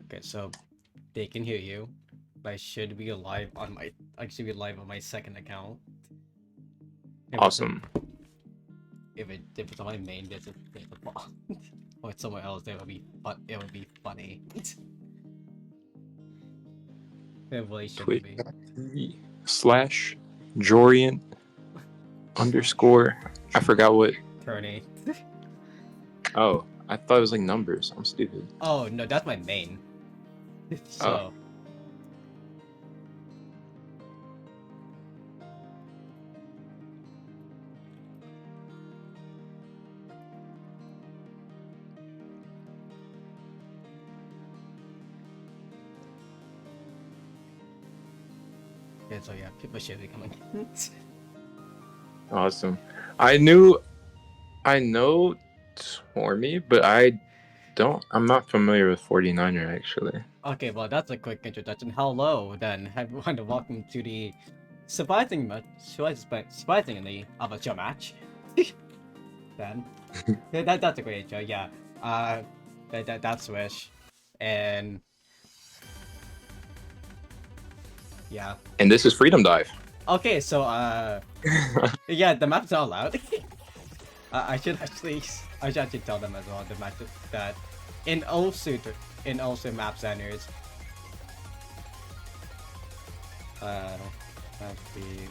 Okay, so they can hear you. But I should be live on my second account. If it's a, Awesome. if it's on my main, there's a bot. Or it's somewhere else, it would be funny. It really shouldn't be. Twitch.tv/Jorian_ I forgot what. Turny. Oh, I thought it was like numbers. I'm stupid. Oh no, that's my main. So. Okay, so yeah, people should be coming. Awesome. I know Tormi, but I'm not familiar with 49er actually. Okay, well that's a quick introduction. Hello, then everyone, and welcome to the surprisingly amateur match. Then, yeah, that's a great intro. Yeah, that's Wish, and yeah. And this is Freedom Dive. Okay, so yeah, the map's not allowed. I should actually tell them as well the match that in also map standards. Let's see.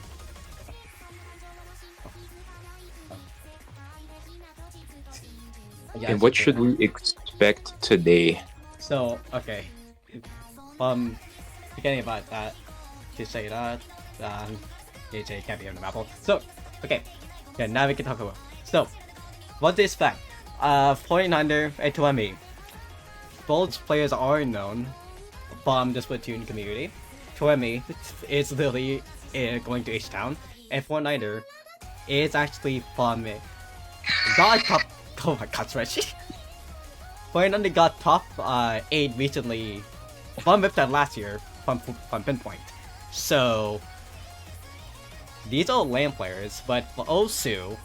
Yeah, And what should we expect today? So okay, beginning about that to say that DJ can't be on the map. So okay, yeah, now we can talk about. So what to expect? 49er and Tormi. Both players are known from the Splatoon community. Tormi is literally going to H-Town, and 49er is actually from got top. Oh my god, spreadsheet. 49er got top 8 recently from Riptide last year from Pinpoint. So these are LAN players, but for Osu,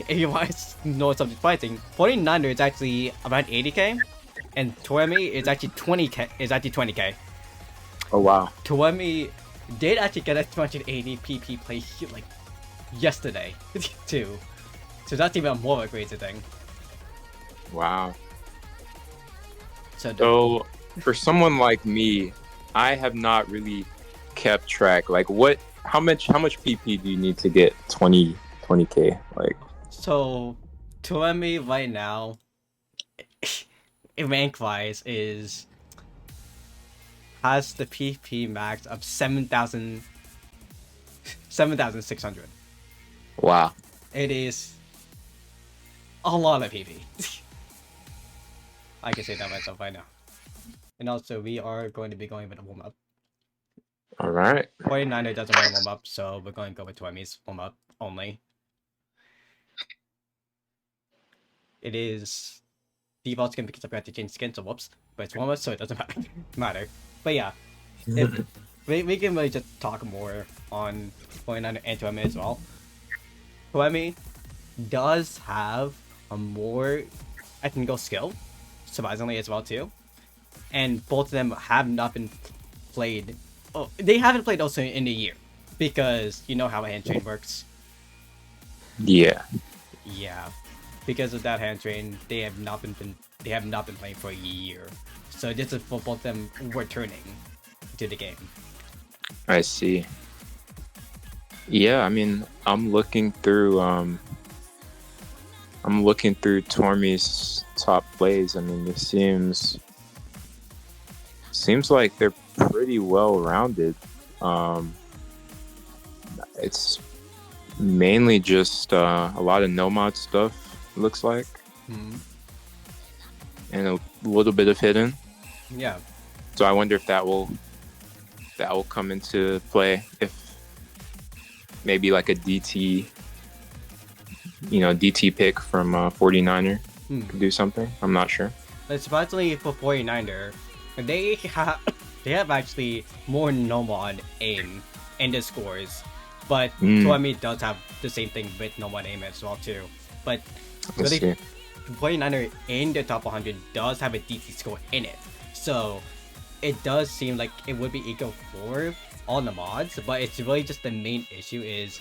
if you want to know something surprising, 49er is actually around 80k, and Tormi is actually 20k. Oh wow. Tormi did actually get a 280 PP play like yesterday too, so that's even more of a crazy thing. Wow. So for someone like me, I have not really kept track. Like how much PP do you need to get 20k? Like, so Tormi right now rank wise has the PP max of 7,600. Wow. It is a lot of PP. I can say that myself right now. And also, we are going to be going with a warm up. All right. 49er doesn't want to warm up, so we're going to go with Tormi's warm up only. It is default skin because I forgot to change skin, so whoops. But it's warm up, so it doesn't matter. But yeah, if we can really just talk more on 49er and Tormi as well. Tormi does have a more technical skill, surprisingly as well too, and both of them have not been played. Oh, they haven't played also in a year because you know how a hand train works. Yeah. Yeah, because of that hand train, they have not been playing for a year. So this is for both of them returning to the game. I see. Yeah, I mean, I'm looking through Tormi's top plays. I mean, it seems like they're pretty well rounded. It's mainly just a lot of no mod stuff, looks like, and a little bit of hidden. Yeah. So I wonder if that will come into play, if maybe like a DT pick from 49er could do something. I'm not sure. But surprisingly for 49er, they have actually more normal aim in the scores, but Tormi does have the same thing with normal aim as well too. But really, 49er in the top 100 does have a DT score in it. So it does seem like it would be equal for all the mods, but it's really just the main issue is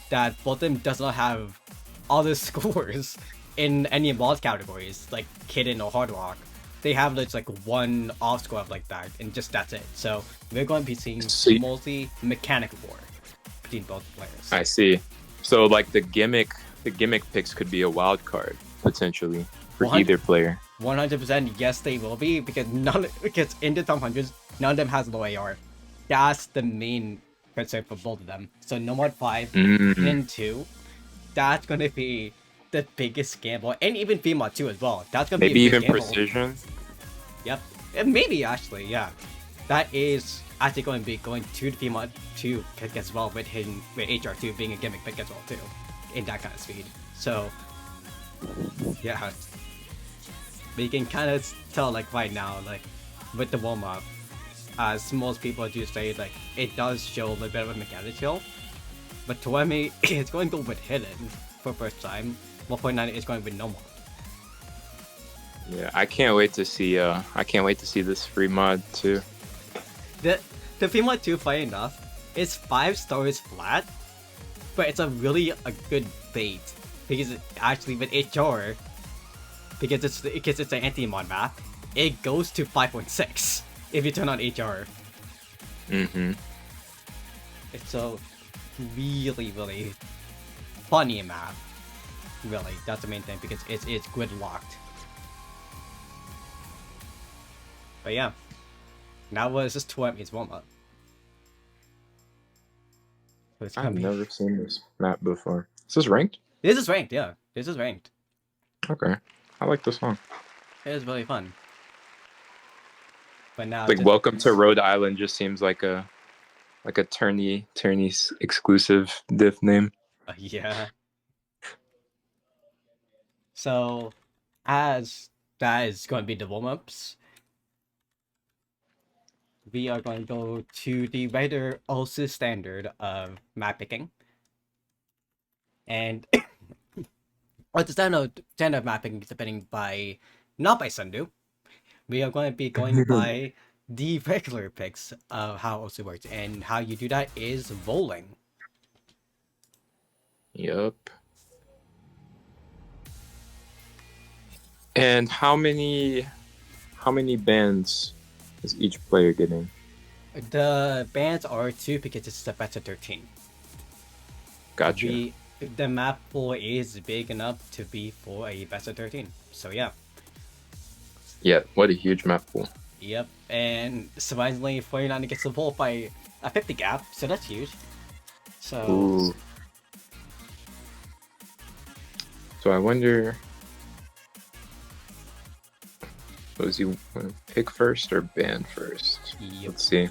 that both of them does not have all the scores in any mod categories, like Kitten or Hard Rock. They have just like one off score of like that, and just that's it. So we're going to be seeing See. mostly mechanic war between both players. I see. So like the gimmick picks could be a wild card potentially for 100 either player. 100% yes, they will be, because because in the top 100s, none of them has low AR. That's the main concern for both of them. So no mod 5 and 2, that's gonna be the biggest gamble, and even VMod 2 as well. That's gonna Maybe be a big even gamble. precision. Yep, and maybe actually, yeah, that is actually going to be going to the VMod 2 pick as well, with him with HR2 being a gimmick pick as well too, in that kind of speed. So yeah. But you can kind of tell, like, right now, like, with the warm-up, as most people do say, like, it does show a little bit of a mechanic skill. But Tormi is going to go with Hidden for first time. 1.9 is going with normal. Yeah, I can't wait to see this free mod too. The VMod 2, funny enough, is 5 stars flat, but it's a good bait. Because actually with HR, because it's an anti-mod map, it goes to 5.6 if you turn on HR. It's a really funny map. Really, that's the main thing, because it's grid locked. But yeah, that was just Tormi's warm up. So I've never seen this map before. Is this ranked? This is ranked, yeah. This is ranked. Okay, I like this one. It is really fun. But now, Like Welcome to Rhode Island just seems like a tourney exclusive diff name. Yeah. So, as that is going to be the warm-ups, we are going to go to the regular also standard of map picking. And or the standard mapping depending by not by Sundu. We are going to be going by the regular picks of how also works, and how you do that is rolling. Yup. And how many bans is each player getting? The bans are 2 because it's the best of 13. Gotcha. The map pool is big enough to be for a best of 13. So yeah. Yeah, what a huge map pool. Yep, and surprisingly, 49 gets the pool by a 50 gap, so that's huge. So. Ooh. So I wonder, was you want to pick first or ban first? Yep. Let's see.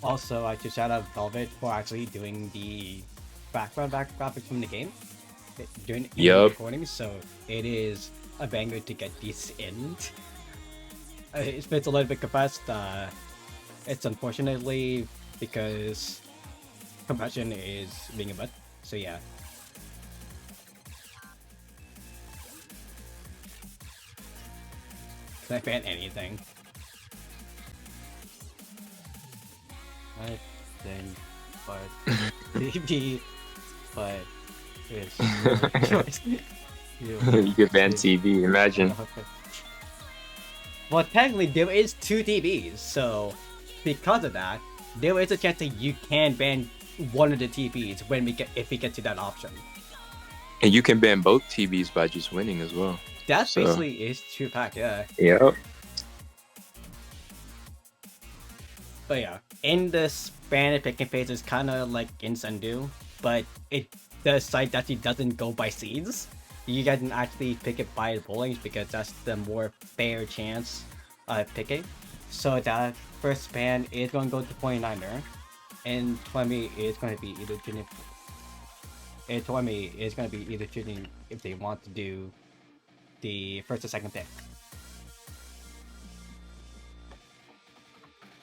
Also, I should shout out Velvet for actually doing the background graphics from the game during the recording, so it is a banger to get these in. It's a little bit compressed. It's unfortunately because compression is being a butt. So yeah. Can I ban anything? I think, but maybe, but it's you could ban TV, imagine. Well, technically there is 2 TVs, so because of that, there is a chance that you can ban one of the TVs if we get to that option. And you can ban both TVs by just winning as well. That basically is true pack, yeah. Yep. But yeah, in this ban and picking phase is kind of like in Sundu, but the site actually doesn't go by seeds. You can actually pick it by the bowlings because that's the more fair chance of picking. So that first ban is going to go to 49er, and Tormi is going to be either choosing. Tormi is going to be either choosing if they want to do the first or second pick,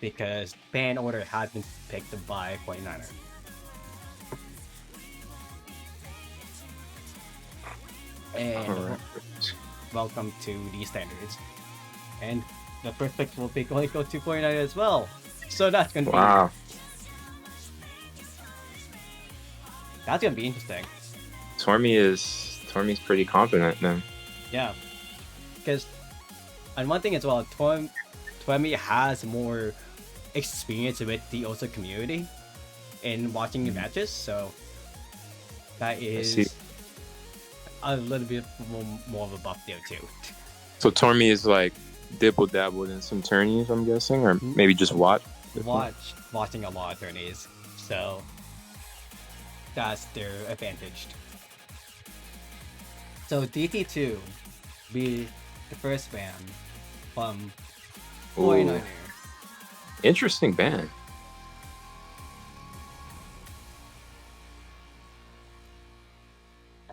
because ban order has been picked by 49er. And welcome to these standards. And the first pick will be going to go to 49 as well. So that's gonna Wow. be interesting. Tormi's pretty confident then. Yeah, because and one thing as well, Tormi has more experience with the Osa community in watching the matches, so that see. is a little bit more of a buff there too. So Tormi is like dibble dabbled in some tourneys, I'm guessing, or maybe just Watching a lot of tourneys, so that's their advantage. So DT2 be the first ban from 49er. Interesting ban.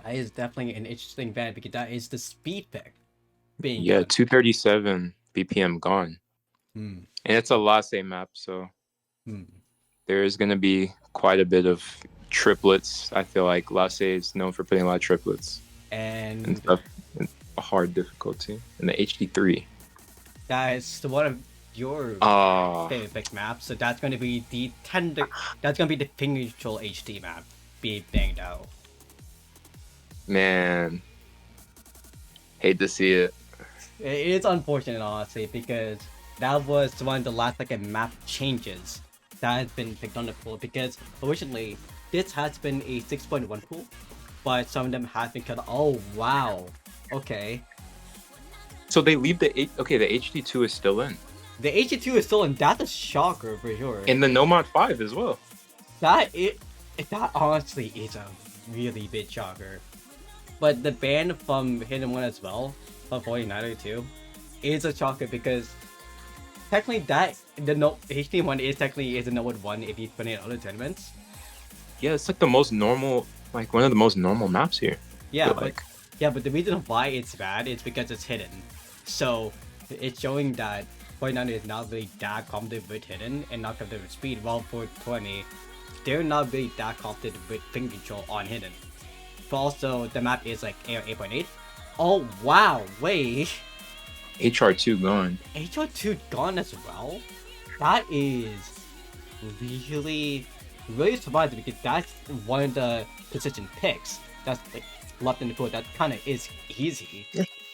That is definitely an interesting ban because that is the speed pick being 237 BPM gone. Hmm. And it's a Lasse map, so there is going to be quite a bit of triplets. I feel like Lasse is known for putting a lot of triplets. And stuff, and a hard difficulty. And the HD3. That is one of your favorite pick maps, so that's going to be the that's going to be the finger control HD map being banged out. Man. Hate to see it. It's unfortunate, honestly, because that was one of the last map changes that has been picked on the pool, because originally this has been a 6.1 pool, but some of them have been cut. Oh wow, okay. So they leave the the HD2 is still in. The HD2 is still in. That's a shocker for sure. And the Nomad 5 as well. That honestly is a really big shocker. But the ban from Hidden One as well, from 49er too, is a shocker because technically HD one is technically a number one if you put it in other tournaments. Yeah, it's like the most normal, like one of the most normal maps here. Yeah, but the reason why it's bad is because it's hidden. So it's showing that 49er is not really that confident with hidden and not confident with speed. While for 20, they're not really that confident with finger control on hidden. But also the map is like 8.8. Oh wow, wait. HR2 gone. HR2 gone as well? That is really surprising because that's one of the position picks that's like left in the pool. That kind of is easy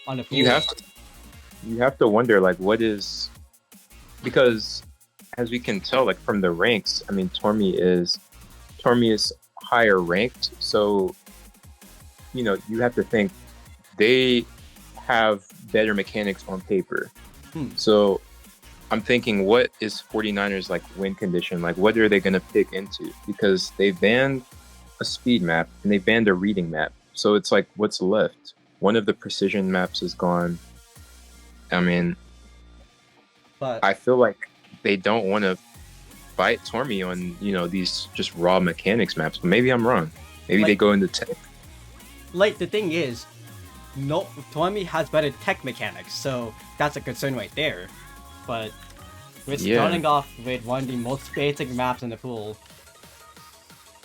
on the pool. You have to wonder like what is, because as we can tell like from the ranks, I mean Tormi is higher ranked, so you know you have to think they have better mechanics on paper. So I'm thinking, what is 49ers like win condition? Like what are they going to pick into? Because they banned a speed map and they banned a reading map. So it's like, what's left? One of the precision maps is gone. I mean, but I feel like they don't want to fight Tormi on, you know, these just raw mechanics maps. But maybe I'm wrong. Maybe they go into tech. Like the thing is, no, Tormi has better tech mechanics, so that's a concern right there. But we're starting off with one of the most basic maps in the pool,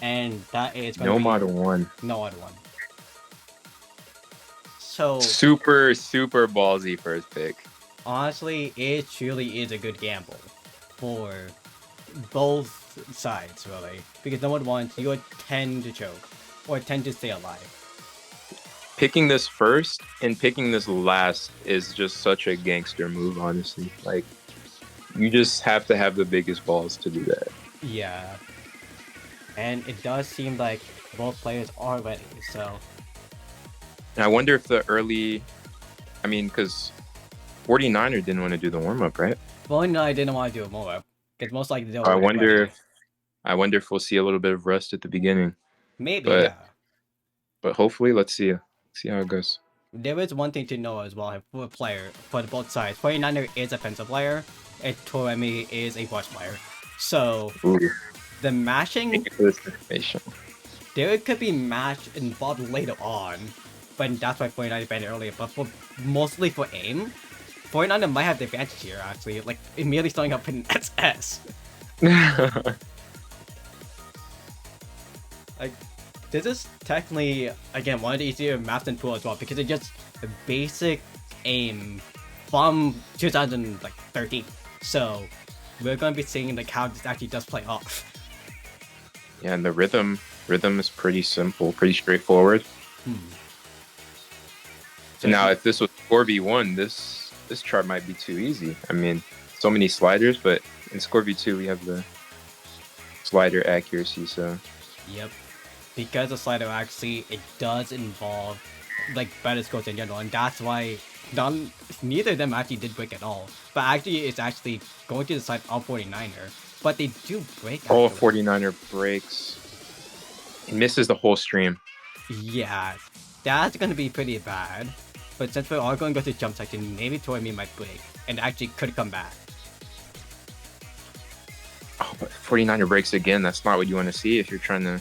and that is going to be Model 1. No Model 1. So super ballsy first pick. Honestly, it truly is a good gamble for both sides, really, because no one wants you tend to choke or tend to stay alive. Picking this first and picking this last is just such a gangster move, honestly. Like, you just have to have the biggest balls to do that. Yeah. And it does seem like both players are ready, so... And I wonder if the early... I mean, because 49er didn't want to do the warm-up, right? 49er didn't want to do a warm-up, because most likely they'll... I wonder if we'll see a little bit of rust at the beginning. Maybe, yeah. But hopefully, let's see how it goes. There is one thing to know as well for both sides. 49er is a offensive player, and Tormi is a rush player. So, the mashing... There could be mash involved later on, but that's why 49er banned it earlier. But mostly for aim, 49er might have the advantage here, actually. Like, immediately starting up in SS. Like, this is technically, again, one of the easier maps in pool as well, because it just a basic aim from 2013. So we're gonna be seeing like how this actually does play off. Yeah, and the rhythm is pretty simple, pretty straightforward. So Now, if this was 4v1, this chart might be too easy. I mean, so many sliders, but in Score v2 we have the slider accuracy, so yep, because the slider actually it does involve like better scores in general, and that's why neither of them actually did break at all. But actually, it's actually going to the side of 49er, but they do break. Oh, 49er breaks. He misses the whole stream. Yeah, that's gonna be pretty bad. But since we're all going to go to jump section, maybe Tormi might break and actually could come back. Oh, but 49er breaks again. That's not what you want to see if you're trying to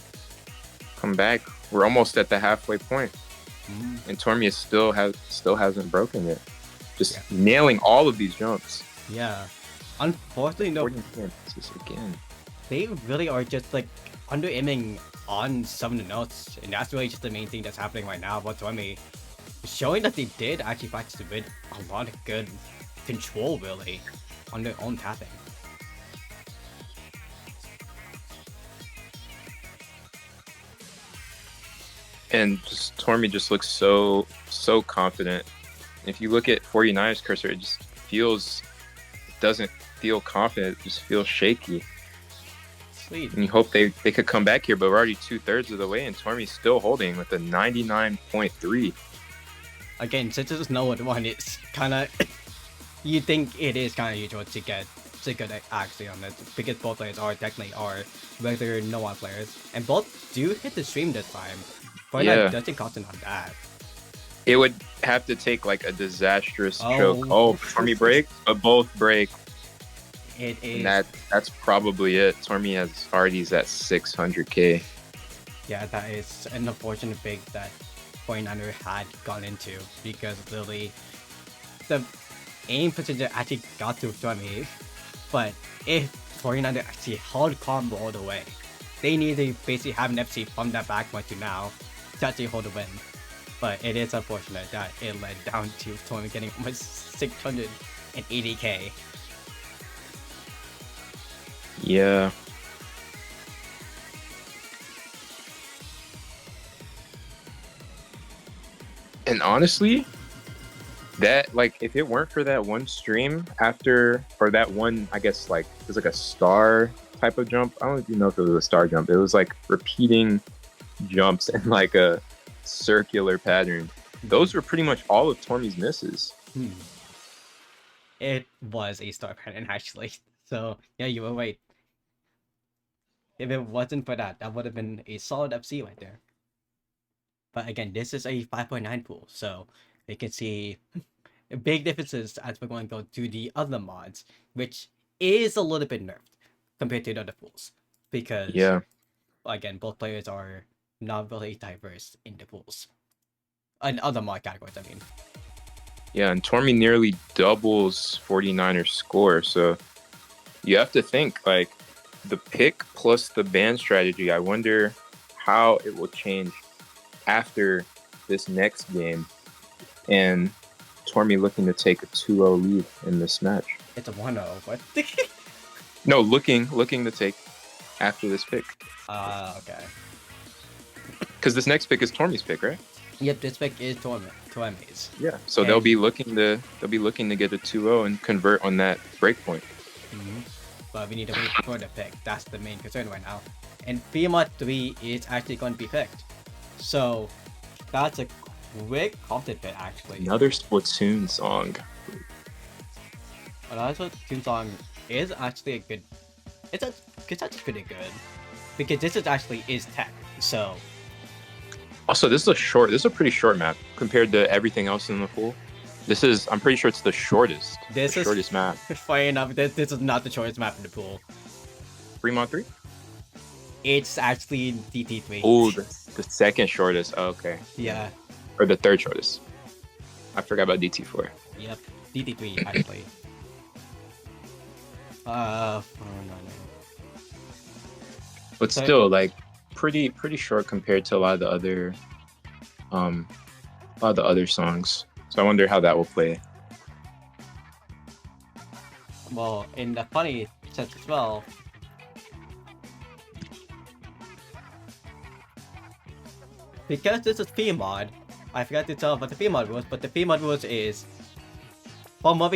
come back. We're almost at the halfway point. And Tormi still hasn't broken it. Just nailing all of these jumps. Yeah. Unfortunately, no. Again. They really are just like under aiming on some of the notes, and that's really just the main thing that's happening right now about Tormi. Showing that they did actually practice with a lot of good control, really, on their own tapping. And just Tormi just looks so confident. If you look at 49's cursor, it just doesn't feel confident. It just feels shaky. Sweet. And you hope they could come back here, but we're already 2/3 of the way, and Tormi's still holding with a 99.3. Again, since this is no one, it's kind of you think it is kind of usual to get actually on this, because both players technically are regular no one players, and both do hit the stream this time. But that doesn't cost on that. It would have to take like a disastrous choke. Oh, Tormi break, but both break. It is. And that's probably it. Tormi has already at 600k. Yeah, that is an unfortunate pick that 49er had gone into, because literally the aim position actually got to Tormi, but if 49er actually held combo all the way, they need to basically have an FC from that back point to now to actually hold the win. But it is unfortunate that it led down to Tormi getting almost 680k. Yeah. And honestly, that, like, if it weren't for that one stream or that one, I guess, like, it was like a star type of jump. I don't even know if it was a star jump. It was like repeating jumps in like a circular pattern. Those were pretty much all of Tormi's misses. It was a star pattern, actually. So, yeah, you were right. If it wasn't for that, that would have been a solid FC right there. But again, this is a 5.9 pool, so you can see big differences as we're going to go to the other mods, which is a little bit nerfed compared to the other pools. Because, again, both players are not really diverse in the pools. And other mod categories, I mean. Yeah, and Tormi nearly doubles 49er score, so you have to think, like, the pick plus the ban strategy, I wonder how it will change after this next game, and Tormi looking to take a 2-0 lead in this match. It's a 1-0, what? No, looking to take after this pick. Okay. Because this next pick is Tormi's pick, right? Yep, this pick is Tormi's. Yeah, so they'll be looking to get a 2-0 and convert on that breakpoint. But we need to wait for the pick. That's the main concern right now. And VMod 3 is actually going to be picked. So that's a quick content bit, actually. Another Splatoon song. Another Splatoon song is actually a good. It's actually pretty good, because this is tech. So. Also, this is a pretty short map compared to everything else in the pool. I'm pretty sure it's the shortest. Shortest map. Funny enough, this is not the shortest map in the pool. Fremont 3? It's actually DT3. Oh, the second shortest. Oh, okay. Yeah. Or the third shortest. I forgot about DT4. Yep, DT3 actually. But still, like, pretty short compared to a lot of the other the other songs. So I wonder how that will play. Well, in the funny sense as well, because this is PMod, I forgot to tell about the PMod rules, but the PMod rules is, from what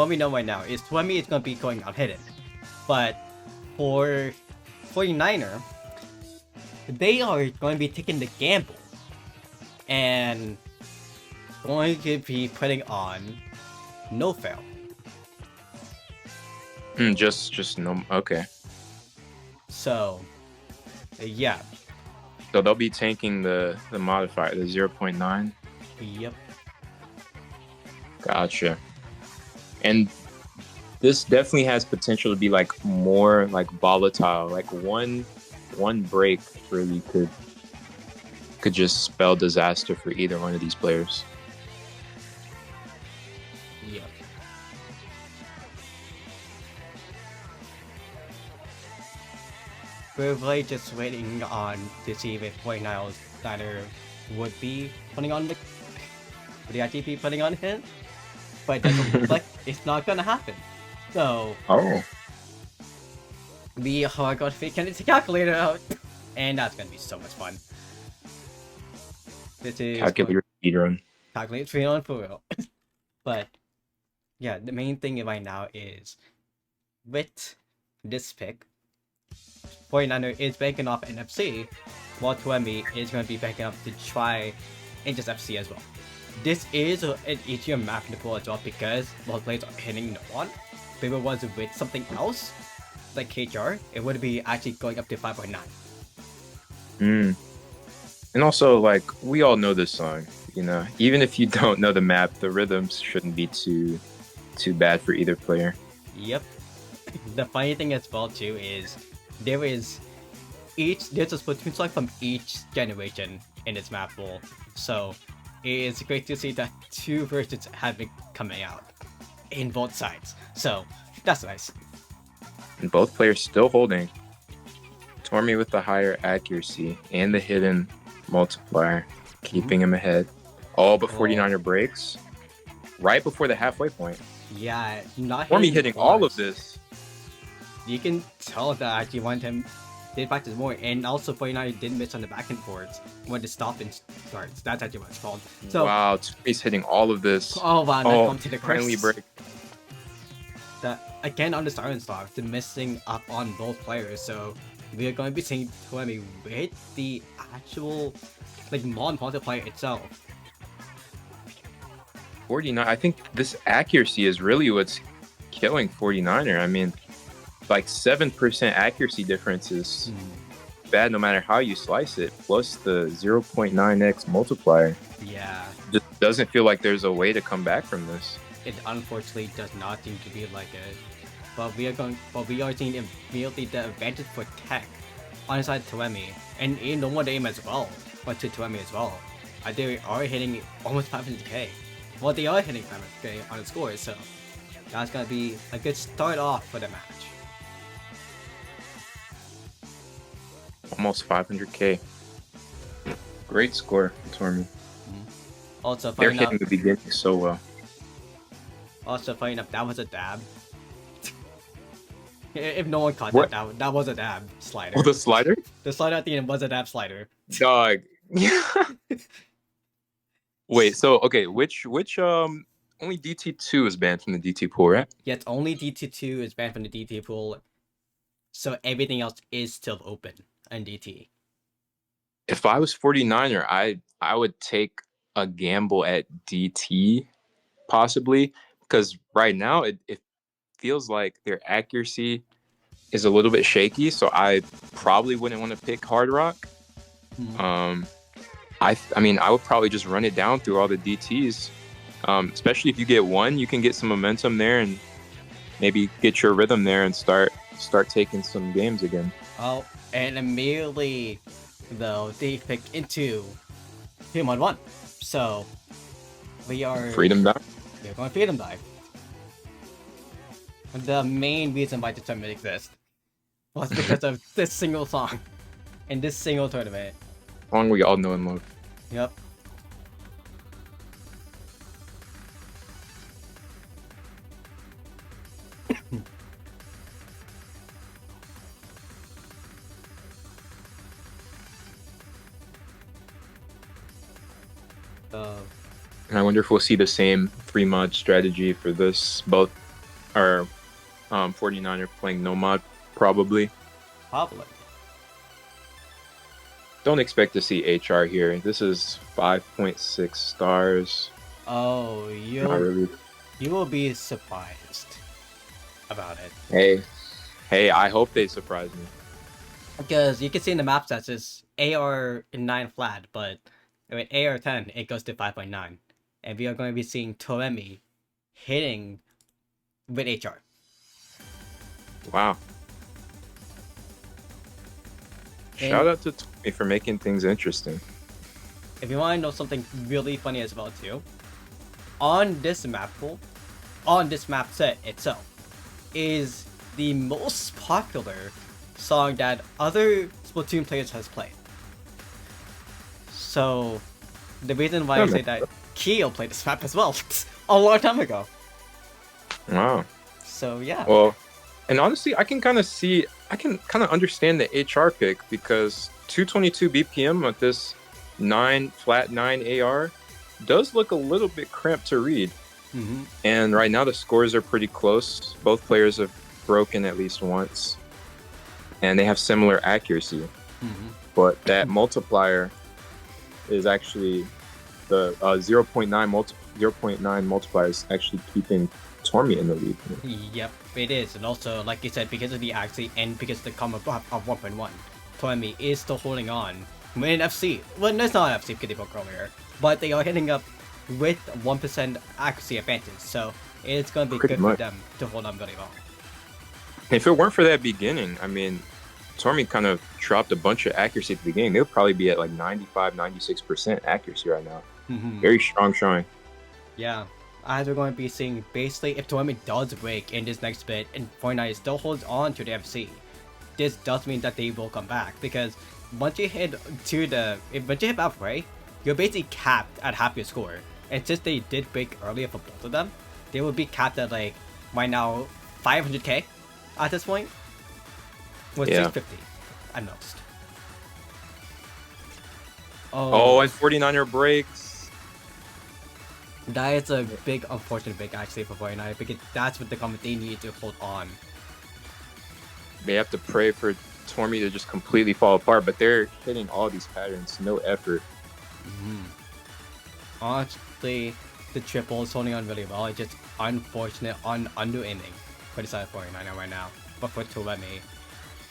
we know right now, is Tormi is going to be going out hidden. But for 49er, they are going to be taking the gamble and going to be putting on no fail. Just no. Okay. So, yeah. So they'll be tanking the modifier, the 0.9. Yep. Gotcha. And this definitely has potential to be like more like volatile. Like one break really could just spell disaster for either one of these players. Yep. We're really just waiting on to see if 49ers Diner would be putting on the ITP putting on him, but it doesn't look like it's not gonna happen. So we are going to figure the calculator out, and that's gonna be so much fun. This is Calculator speedrun. Calculate speedrun for real. But yeah, the main thing right now is with this pick, 49er is banking off NFC, while Tormi is going to be banking up to try and just FC as well. This is an easier map to pull as well because both players are hitting no one. If it was with something else, like KHR, it would be actually going up to 5.9. And also, like, we all know this song, you know. Even if you don't know the map, the rhythms shouldn't be too bad for either player. Yep. The funny thing as well too is there's a Splatoon song from each generation in this map pool. So it's great to see that two versions have been coming out in both sides. So that's nice. And both players still holding. Tormi with the higher accuracy and the hidden multiplier, keeping him ahead. All but 49er breaks right before the halfway point. Yeah, not Tormi hitting all of this. You can tell that I actually want him did practice more, and also 49 did miss on the back and forwards when the stop and starts. That's actually what it's called. So wow, Tormi's hitting all of this. Oh wow, that come to the friendly break. That again on the start and stop, the missing up on both players. So we are going to be seeing Tormi with the actual like mod multiplier itself. 49. I think this accuracy is really what's killing 49er. I mean, like 7% accuracy difference is bad no matter how you slice it, plus the 0.9x multiplier. Yeah. Just doesn't feel like there's a way to come back from this. It unfortunately does not seem to be like it. But we are seeing immediately the advantage for tech on the side of Tormi, and in normal aim as well, but to Tormi as well. They are hitting almost 500k. Well, they are hitting 500k on the score, so that's gonna be a good start off for the match. Almost 500k. Great score for Tormi. Also, they're hitting the beginning so well. Also, funny enough, that was a dab. If no one caught that was a dab slider. Oh, the slider? The slider at the end was a dab slider. Dog. Wait, so okay, which only DT2 is banned from the DT pool, right? Yes, only DT2 is banned from the DT pool. So everything else is still open in DT. If I was 49er, I would take a gamble at DT, possibly, because right now it feels like their accuracy is a little bit shaky, so I probably wouldn't want to pick Hard Rock. I mean, I would probably just run it down through all the DTs, especially if you get one, you can get some momentum there and maybe get your rhythm there and start taking some games again. Oh, and immediately, though, they pick into Team on 1. So, we are... Freedom Dive? We're going Freedom Dive. The main reason why the tournament exists was because of this single song in this single tournament. Song we all know and love. Yep. And I wonder if we'll see the same free mod strategy for this. Both are 49er playing no mod, probably. Probably. Don't expect to see HR here. This is 5.6 stars. Oh, Not really. you will be surprised about it. Hey, I hope they surprise me. Because you can see in the map stats it's AR9 flat, but with AR10 it goes to 5.9. And we are going to be seeing Tormi hitting with HR. Wow. Shout out to Tormi for making things interesting. If you want to know something really funny as well too, on this map pool, on this map set itself, is the most popular song that other Splatoon players has played. So, the reason why I say that Keo played this map as well a long time ago. Wow. So yeah. Well, and honestly, I can kind of understand the HR pick because 222 BPM with this flat 9 AR does look a little bit cramped to read. Mm-hmm. And right now the scores are pretty close. Both players have broken at least once. And they have similar accuracy. Mm-hmm. But that multiplier is actually the 0.9 multiplier is actually keeping Tormi in the lead. Yep, it is. And also, like you said, because of the accuracy and because of the combo of 1.1, Tormi is still holding on. In FC, well, no, it's not FC because they broke earlier, but they are hitting up with 1% accuracy advantage, so it's going to be good for them to hold on really well. If it weren't for that beginning, I mean, Tormi kind of dropped a bunch of accuracy at the beginning. They'll probably be at like 95, 96% accuracy right now. Mm-hmm. Very strong showing. Yeah, as we're going to be seeing, basically, if Tormi does break in this next bit and Fortnite still holds on to the FC, this does mean that they will come back, because once you hit halfway, you're basically capped at half your score. And since they did break earlier for both of them, they will be capped at like right now 500k at this point, with 650 at most. Oh, and 49er breaks. That is a big, unfortunate break actually for 49, because that's what the comment they need to hold on. They have to pray for Tormi to just completely fall apart, but they're hitting all these patterns, no effort. Mm-hmm. Honestly, the triple is holding on really well. It's just unfortunate under-aiming for the side of 49 right now. But for Tormi,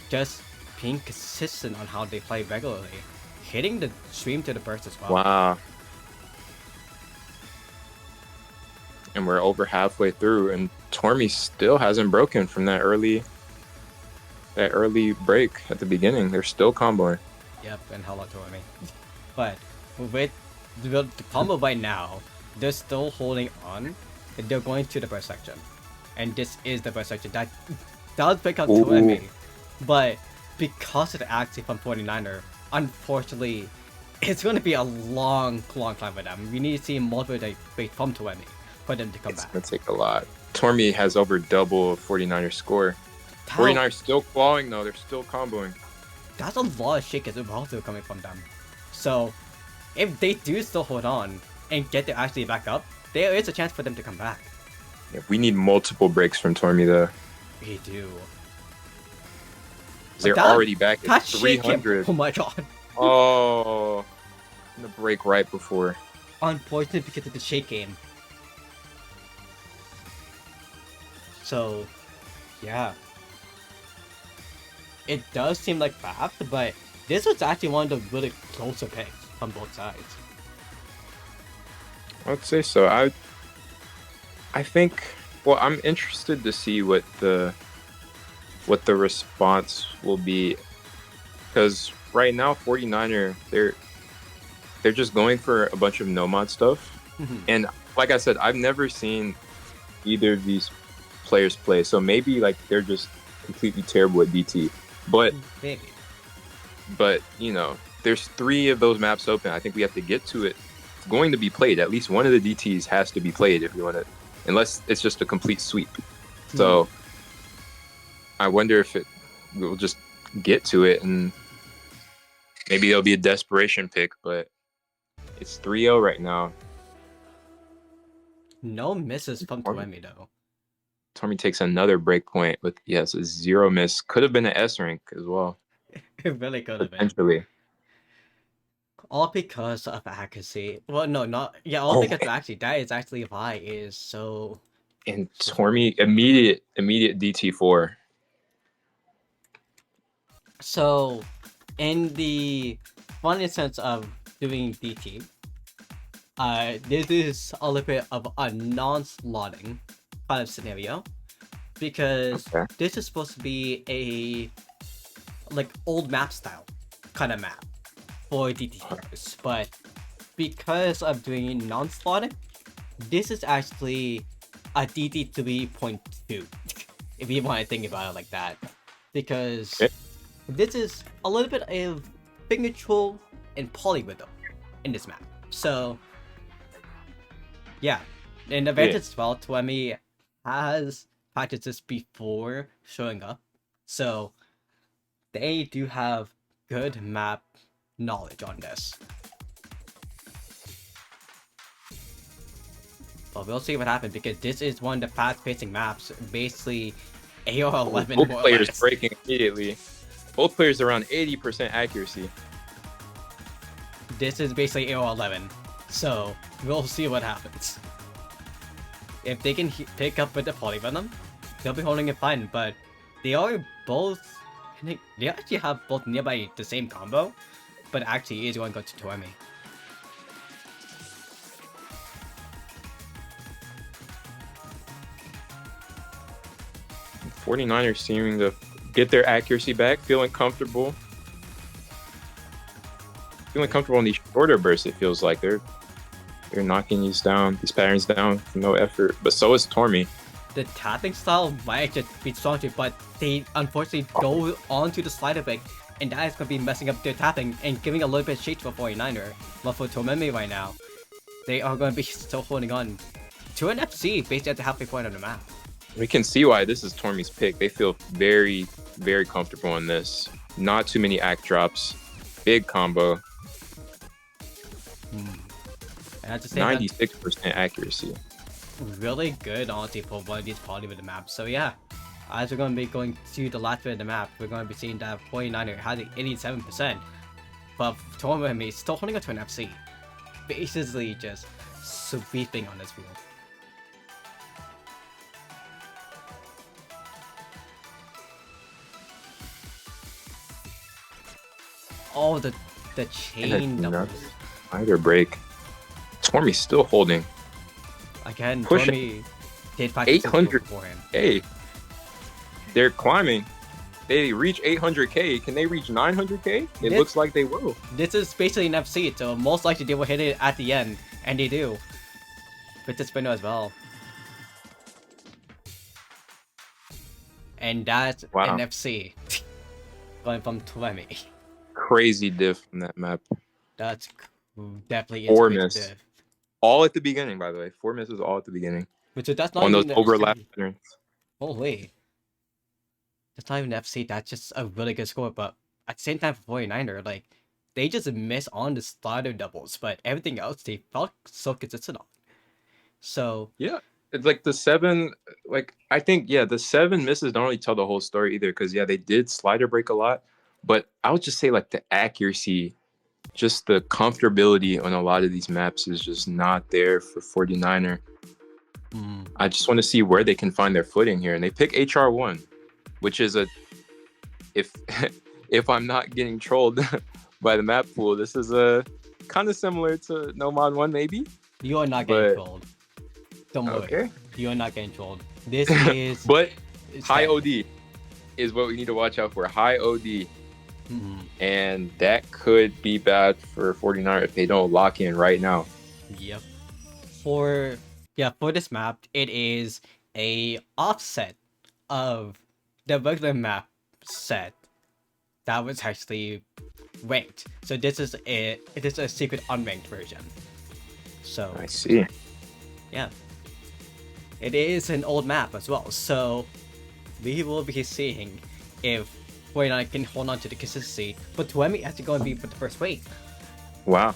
just being consistent on how they play regularly, hitting the stream to the burst as well. Wow. And we're over halfway through, and Tormi still hasn't broken from that early break at the beginning. They're still comboing. Yep, and hello Tormi. But with the combo right now, they're still holding on. They're going to the burst section, and this is the burst section that does pick up Tormi. But because of the accuracy from 49er, unfortunately, it's going to be a long climb for them. We need to see multiple breaks from Tormi for them to come back. It's going to take a lot. Tormi has over double 49er score. 49er still clawing though. They're still comboing. That's a lot of shit as well coming from them. So if they do still hold on and get their accuracy back up, there is a chance for them to come back. Yeah, we need multiple breaks from Tormi though. We do. They're already back at 300. Oh my god. Oh, the break right before. Unfortunate because of the shake game. So, yeah. It does seem like fast, but this was actually one of the really closer picks from both sides. I'd say so. I think. Well, I'm interested to see what the response will be, because right now 49er they're just going for a bunch of no mod stuff, and like I said, I've never seen either of these players play, so maybe like they're just completely terrible at DT. But maybe. But you know, there's 3 of those maps open. I think we have to get to it. It's going to be played. At least one of the DTs has to be played if you want it, unless it's just a complete sweep. So I wonder if we'll just get to it, and maybe it'll be a desperation pick. But it's 3-0 right now. No misses from Tormi. Tormi though. Tormi takes another break point with, yes, a 0 miss. Could have been an S rank as well, It really could have been. potentially. All because of accuracy. Well, no, not yeah. All Oh, because of accuracy. That is actually why it is so. and Tormi, immediate DT4. So, in the one instance of doing DT, this is a little bit of a non-slotting kind of scenario because Okay. this is supposed to be a like old map style kind of map for DT players, but because of doing non-slotting, this is actually a DT 3.2 if you want to think about it like that, because Okay. this is a little bit of signature and polyrhythm in this map. So yeah, and advantage as well, Tormi has practiced this before showing up, so they do have good map knowledge on this. But we'll see what happens because this is one of the fast-pacing maps, basically AR 11 Both more or players less. breaking immediately. Both players around 80% accuracy. This is basically AR 11, so we'll see what happens. If they can pick up with the polyvenom, they'll be holding it fine, but they are both... They actually have both nearby the same combo, but actually is going to go to Tormi. '49ers seeming to get their accuracy back, feeling comfortable. Feeling comfortable in these shorter bursts, it feels like. They're knocking these patterns down for no effort. But so is Tormi. The tapping style might just be strong too, but they unfortunately go onto the slider break, and that is going to be messing up their tapping and giving a little bit of shade to a 49er. But for Tormi right now, they are going to be still holding on to an FC basically at the halfway point of the map. We can see why this is Tormi's pick. They feel very, very comfortable in this. Not too many act drops. Big combo. And I just say 96% accuracy. Really good, honestly, for one of these poly with the map. So yeah, as we're going to be going to the last bit of the map, we're going to be seeing that 49er has 87%, but Tormi is still holding on to an FC, basically just sweeping on this field. Oh, the chain doubles. Either break. Tormi's still holding. Again, Pushing. Tormi did 800 for him. Hey, they're climbing. They reach 800k. Can they reach 900k? It looks like they will. This is basically an FC, so most likely they will hit it at the end, and they do. With the spinner as well. And that's an FC. Going from Tormi. Crazy diff from that map. That's definitely 4 miss. Diff. All at the beginning, by the way. 4 misses all at the beginning. Which that's not on those even overlap patterns. Holy. That's not even FC, that's just a really good score, but at the same time for 49er, like, they just miss on the slider doubles, but everything else they felt so consistent on. So yeah, it's like the 7, like I think the 7 misses don't really tell the whole story either, because they did slider break a lot, but I would just say like the accuracy, just the comfortability on a lot of these maps is just not there for 49er. I just want to see where they can find their footing here, and they pick HR1, which is if I'm not getting trolled by the map pool, this is a kind of similar to No Mod 1 maybe. You are not getting trolled. Don't worry. Okay. You are not getting trolled. This is but high OD is what we need to watch out for. High OD. And that could be bad for 49 if they don't lock in right now. Yep. For this map, it is a offset of the regular map set that was actually ranked. So this is a secret unranked version. So I see. Yeah. It is an old map as well. So we will be seeing if 49 can hold on to the consistency, but Tormi actually going to be for the first wave. Wow.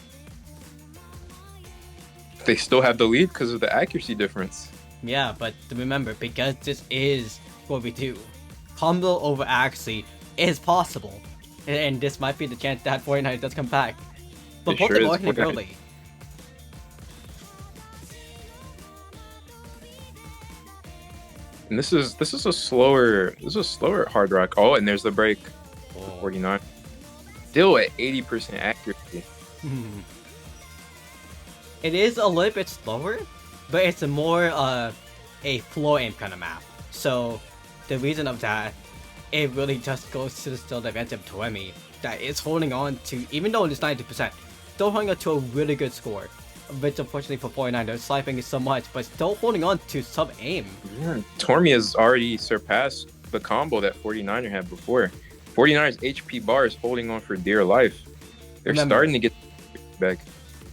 They still have the lead because of the accuracy difference. Yeah, but remember, because this is what we do, combo over accuracy is possible. And this might be the chance that 49 does come back. But It both sure are is. working early. And this is a slower hard rock. Oh, and there's the break. Oh. 49. Still at 80% accuracy. It is a little bit slower, but it's more a floor aim kind of map. So the reason of that, it really just goes to the still advantage of Tormi that is holding on to, even though it's 90%, still holding on to a really good score. Which unfortunately for 49, they're sniping it so much, but still holding on to sub aim. Yeah, Tormi has already surpassed the combo that 49er had before. 49er's HP bar is holding on for dear life. They're starting to get back.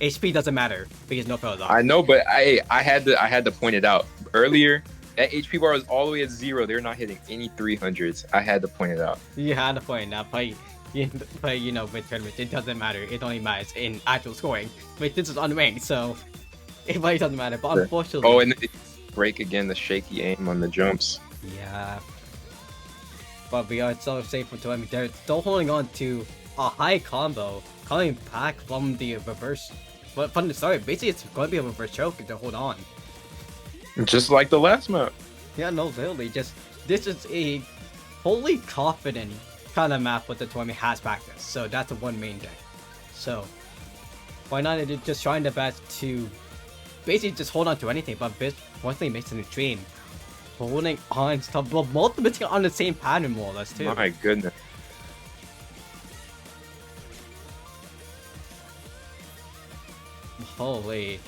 HP doesn't matter because no fail is off. I know, but I had to point it out earlier. That HP bar was all the way at 0. They're not hitting any 300s. I had to point it out. You had to point it out, but you know, with tournaments, it doesn't matter. It only matters in actual scoring. But this is unranked, so it really doesn't matter. But unfortunately, oh, and they break again the shaky aim on the jumps. Yeah, but we are so safe for Tormi. They're still holding on to a high combo coming back from the reverse. But from the start, basically, it's going to be a reverse choke to hold on. Just like the last map. Yeah, no, literally, just this is a fully confident kind of map what the Tormi has practiced. So that's the one main thing. So why not just trying their best to basically just hold on to anything, but once they makes an extreme, holding on to both missing on the same pattern more or less too. My goodness. Holy,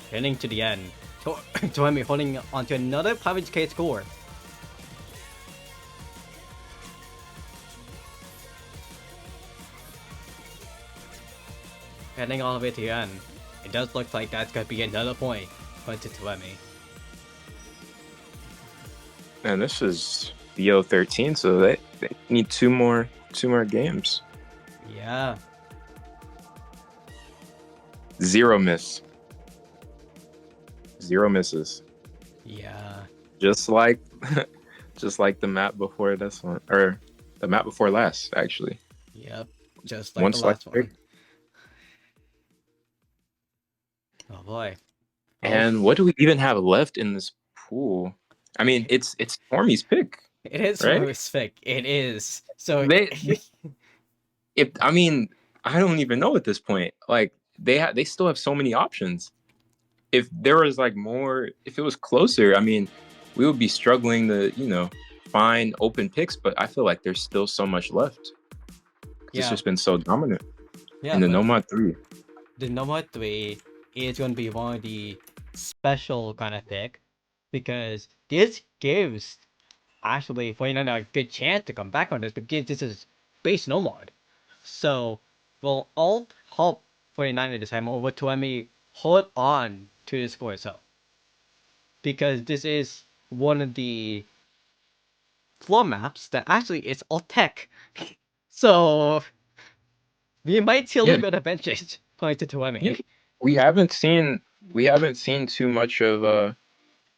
getting to the end. Tormi holding onto another 500k score. Heading all the way to the end. It does look like that's gonna be another point going to Tormi. And this is BO13, so they need two more games. Yeah. 0 miss. 0 misses. Yeah. Just like the map before this one, or the map before last, actually. Yep. Just like the last one. Oh boy. And what do we even have left in this pool? I mean, it's Tormi's pick. It is right? Tormi's pick. It is. So I mean, I don't even know at this point. Like they still have so many options. If there was like more, if it was closer, I mean, we would be struggling to, find open picks, but I feel like there's still so much left. It's just been so dominant. Yeah, in the Nomad 3. The Nomad 3 is going to be one of the special kind of pick because this gives actually 49 a good chance to come back on this because this is base Nomad. So we'll all help 49 this time over to me hold on to the score itself. Because this is one of the floor maps that actually is all tech. So we might see a little bit of advantage going to Tormi. Yeah. We haven't seen too much of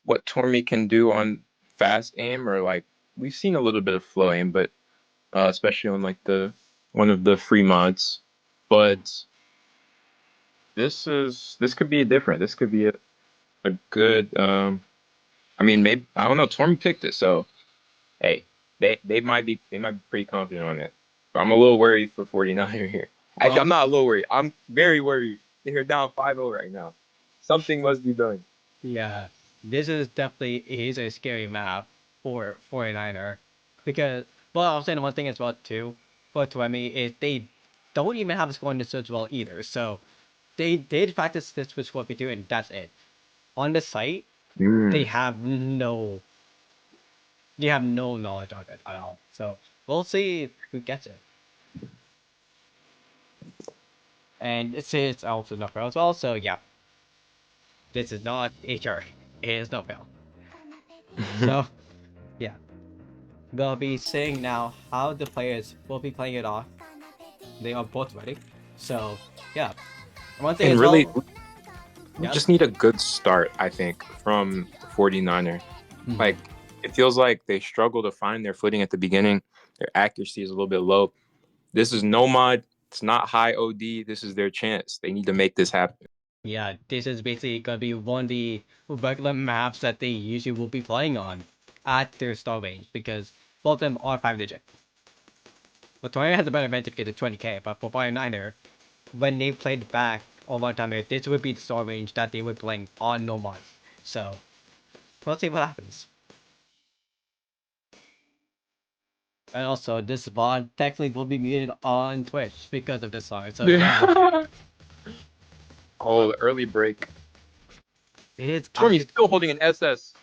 what Tormi can do on fast aim, or like we've seen a little bit of flow aim, but especially on like one of the free mods. But this could be different. This could be a good I mean, maybe I don't know. Tormi picked it, so hey, they might be pretty confident on it. But I'm a little worried for 49er here. Actually, I'm not a little worried. I'm very worried. They're down 5-0 right now. Something must be done. Yeah, this is definitely a scary map for 49er because I'll say one thing as well too for Tormi is they don't even have a scoring this as well either. So they practice this with what we do and that's it. On the site, they have no knowledge of it at all. So we'll see who gets it. And it says also no fail as well. So yeah, this is not HR. It is no fail. So yeah, we'll be seeing now how the players will be playing it off. They are both ready. So yeah, one thing And as really, well. We Yep. just need a good start, I think, from the 49er. Like, it feels like they struggle to find their footing at the beginning. Their accuracy is a little bit low. This is no mod. It's not high OD. This is their chance. They need to make this happen. Yeah, this is basically gonna be one of the regular maps that they usually will be playing on at their star range because both of them are 5 digit. But Tormi has a better advantage to get to 20k, but for Fire Niner, when they played back a long time ago, this would be the star range that they were playing on no mod. So, we'll see what happens. And also, this VOD technically will be muted on Twitch because of this song. So, yeah, Oh, early break. it is Tormi's actually. still holding an SS.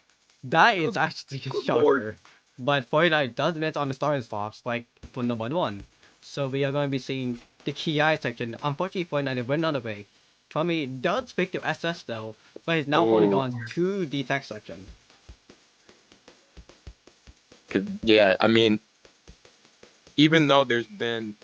That is actually a Good lord. shocker. But Fortnite does miss on the Stars box, like for number one. So we are going to be seeing the KI section. Unfortunately, Fortnite went on the way. Tommy does pick the SS though, but he's now holding Oh, on to the tech section. yeah. I mean, even though there's been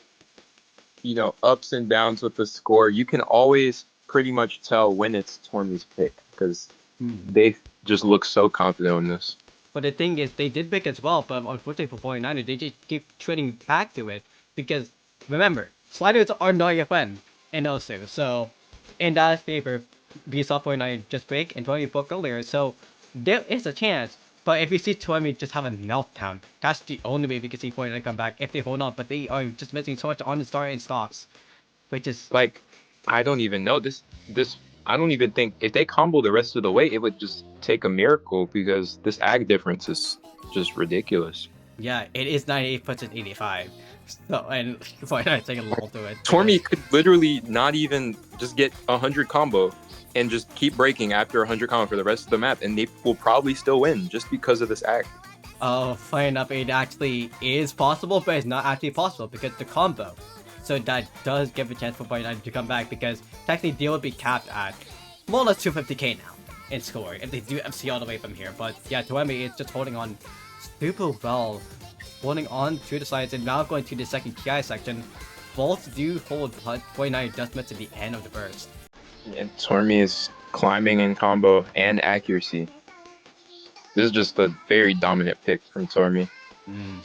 ups and downs with the score, you can always pretty much tell when it's Tormi's pick because Hmm. they just look so confident on this. But the thing is, they did pick as well, but unfortunately for 49ers, they just keep trading back to it. Because, remember, sliders are not your friend in also. So, in that favor, we saw 49 just break and 20 broke earlier. So, there is a chance. But if you see 20 just have a meltdown, that's the only way we can see 49 come back if they hold on. But they are just missing so much on the start and stocks. Which is, Like, I don't even know this. I don't even think if they combo the rest of the way, it would just take a miracle because this ag difference is just ridiculous. yeah, it is 98% 85. So, and 49 taking a little to it because Tormi could literally not even just get 100 combo and just keep breaking after 100 combo for the rest of the map, and they will probably still win just because of this ag. funny enough, it actually is possible, but it's not actually possible because the combo. So that does give a chance for Bite United to come back because technically they will be capped at more or less 250k now in score if they do MC all the way from here. But yeah, Tormi is just holding on super well, holding on to the sides and now going to the second TI section. Both do hold, but 49 does miss at the end of the burst. And Tormi is climbing in combo and accuracy. This is just a very dominant pick from Tormi. Mm. Going